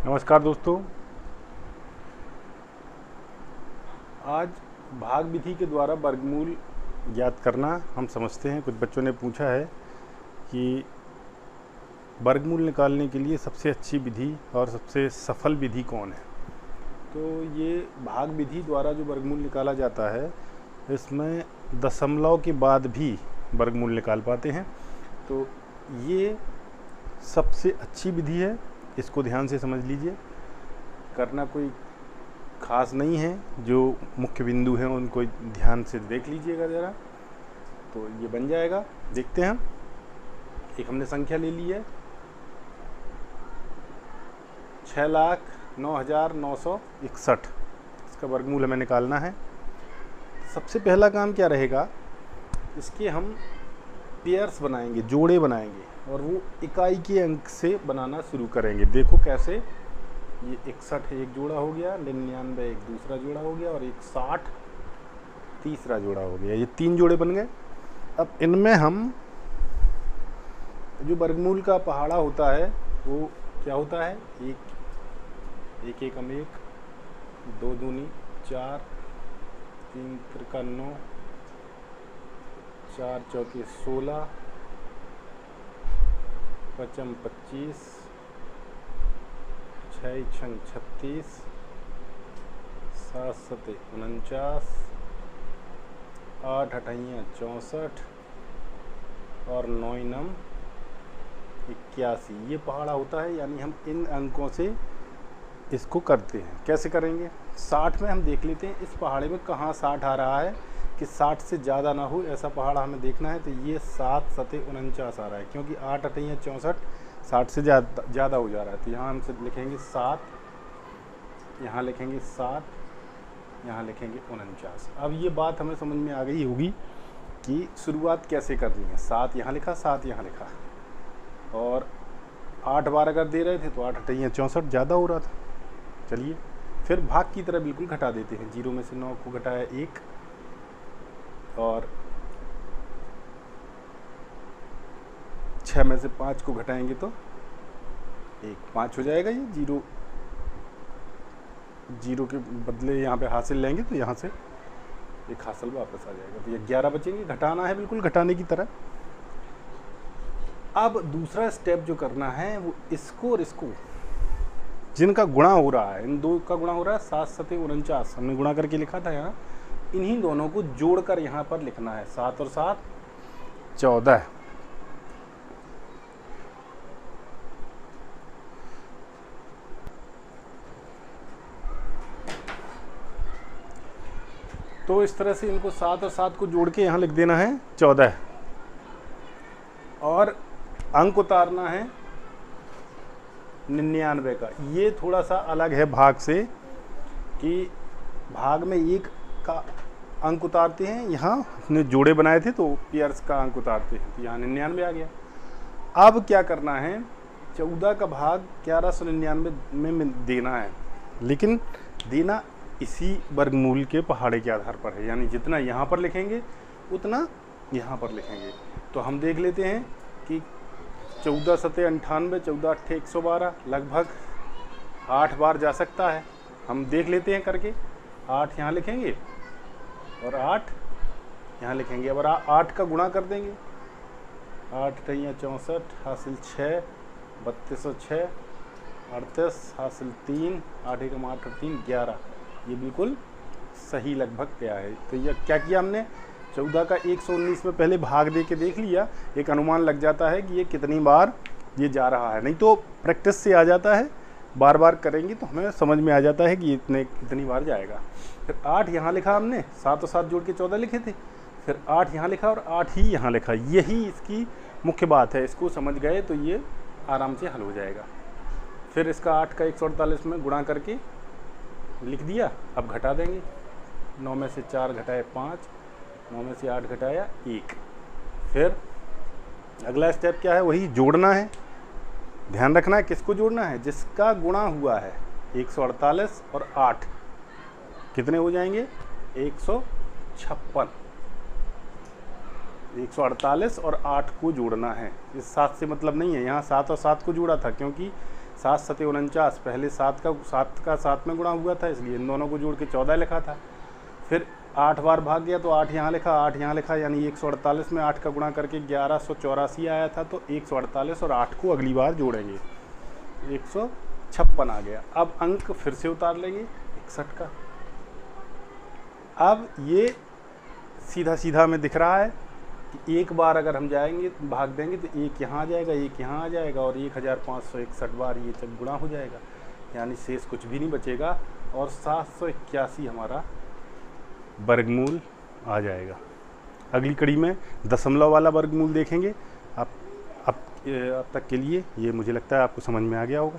नमस्कार दोस्तों। आज भाग विधि के द्वारा वर्गमूल ज्ञात करना हम समझते हैं। कुछ बच्चों ने पूछा है कि वर्गमूल निकालने के लिए सबसे अच्छी विधि और सबसे सफल विधि कौन है। तो ये भाग विधि द्वारा जो वर्गमूल निकाला जाता है, इसमें दशमलव के बाद भी वर्गमूल निकाल पाते हैं। तो ये सबसे अच्छी विधि है, इसको ध्यान से समझ लीजिए। करना कोई ख़ास नहीं है, जो मुख्य बिंदु हैं उनको ध्यान से देख लीजिएगा ज़रा, तो ये बन जाएगा। देखते हैं, एक हमने संख्या ले ली है 6,09,961। इसका वर्गमूल हमें निकालना है। सबसे पहला काम क्या रहेगा, इसके हम पेयर्स बनाएंगे, जोड़े बनाएंगे, और वो इकाई के अंक से बनाना शुरू करेंगे। देखो कैसे, ये 61 एक जोड़ा हो गया, 99 एक दूसरा जोड़ा हो गया, और 160 तीसरा जोड़ा हो गया। ये 3 जोड़े बन गए। अब इनमें हम जो वर्गमूल का पहाड़ा होता है वो क्या होता है, एक एकम 1, 2 दूनी 4, 3 त्रिका 9, 4 चौके 16, 5 25, 6 छंग 36, 7 सते 49, 8 अठैया 64 और 9 नम 81। ये पहाड़ा होता है, यानी हम इन अंकों से इसको करते हैं। कैसे करेंगे, 60 में हम देख लेते हैं इस पहाड़े में कहाँ 60 आ रहा है, कि 60 से ज़्यादा ना हो ऐसा पहाड़ा हमें देखना है। तो ये 7 सते 49 आ रहा है, क्योंकि 8 अठैया 64 60 से ज़्यादा हो जा रहा है। तो यहाँ हम लिखेंगे 7, यहाँ लिखेंगे 7, यहाँ लिखेंगे 49। अब ये बात हमें समझ में आ गई होगी कि शुरुआत कैसे करनी है। 7 यहाँ लिखा, 7 यहाँ लिखा, और 8 बार अगर दे रहे थे तो 8 अठैया 64 ज़्यादा हो रहा था। चलिए फिर भाग की तरह बिल्कुल घटा देते हैं। 0 में से 9 को घटाया 1, और 6 में से 5 को घटाएंगे तो 1 5 हो जाएगा। ये 0 के बदले यहाँ पे हासिल लेंगे तो यहाँ से एक हासिल वापस आ जाएगा। तो ये 11 बचेंगे। घटाना है बिल्कुल घटाने की तरह। अब दूसरा स्टेप जो करना है वो इसको और इसको, जिनका गुणा हो रहा है, इन दो का गुणा हो रहा है 7 सते 49, हमने गुणा करके लिखा था यहाँ। इन्हीं दोनों को जोड़कर यहाँ पर लिखना है। 7 और 7 14। तो इस तरह से इनको 7 और 7 को जोड़ के यहाँ लिख देना है 14, और अंक उतारना है 99 का। ये थोड़ा सा अलग है भाग से, कि भाग में 1 का अंक उतारते हैं, यहाँ हमने जोड़े बनाए थे तो पेयर्स का अंक उतारते हैं। तो यहाँ 99 आ गया। अब क्या करना है, 14 का भाग 1199 में देना है, लेकिन देना इसी वर्गमूल के पहाड़े के आधार पर है। यानी जितना यहाँ पर लिखेंगे उतना यहाँ पर लिखेंगे। तो हम देख लेते हैं कि 14 सते 98, 14 अट्ठे 112, लगभग 8 बार जा सकता है। हम देख लेते हैं करके। 8 यहाँ लिखेंगे और 8 यहाँ लिखेंगे। अब 8 का गुणा कर देंगे। 8 अठैया 64 हासिल 6, 3206, 38 हासिल 3, 8 एकम 8 और 3 11। ये बिल्कुल सही लगभग क्या है। तो ये क्या किया हमने, 14 का 119 में पहले भाग दे के देख लिया। एक अनुमान लग जाता है कि ये कितनी बार ये जा रहा है। नहीं तो प्रैक्टिस से आ जाता है, बार बार करेंगे तो हमें समझ में आ जाता है कि कितनी बार जाएगा। फिर 8 यहाँ लिखा हमने, 7 और 7 जोड़ के 14 लिखे थे। फिर 8 यहाँ लिखा और 8 ही यहाँ लिखा। यही इसकी मुख्य बात है। इसको समझ गए तो ये आराम से हल हो जाएगा। फिर इसका 8 का 148 में गुणा करके लिख दिया। अब घटा देंगे। 9 में से 4 घटाए 5, 9 में से 8 घटाया 1। फिर अगला स्टेप क्या है, वही जोड़ना है। ध्यान रखना है किसको जोड़ना है, जिसका गुणा हुआ है। 148 और 8 कितने हो जाएंगे, 156। 148 और 8 को जोड़ना है। इस 7 से मतलब नहीं है, यहाँ 7 और 7 को जोड़ा था, क्योंकि 7 7 49, पहले 7 का 7 में गुणा हुआ था, इसलिए इन दोनों को जोड़ के 14 लिखा था। फिर 8 बार भाग गया तो 8 यहाँ लिखा, 8 यहाँ लिखा, यानी 148 में 8 का गुणा करके 1184 आया था। तो 148 और 8 को अगली बार जोड़ेंगे, 156 आ गया। अब अंक फिर से उतार लेंगे 61 का। अब ये सीधा सीधा हमें दिख रहा है कि एक बार अगर हम जाएंगे भाग देंगे तो एक यहाँ आ जाएगा, एक यहाँ आ जाएगा, और 1561 बार ये तक गुणा हो जाएगा, यानी शेष कुछ भी नहीं बचेगा और 781 हमारा वर्गमूल आ जाएगा। अगली कड़ी में दशमलव वाला वर्गमूल देखेंगे। अब तक के लिए ये मुझे लगता है आपको समझ में आ गया होगा।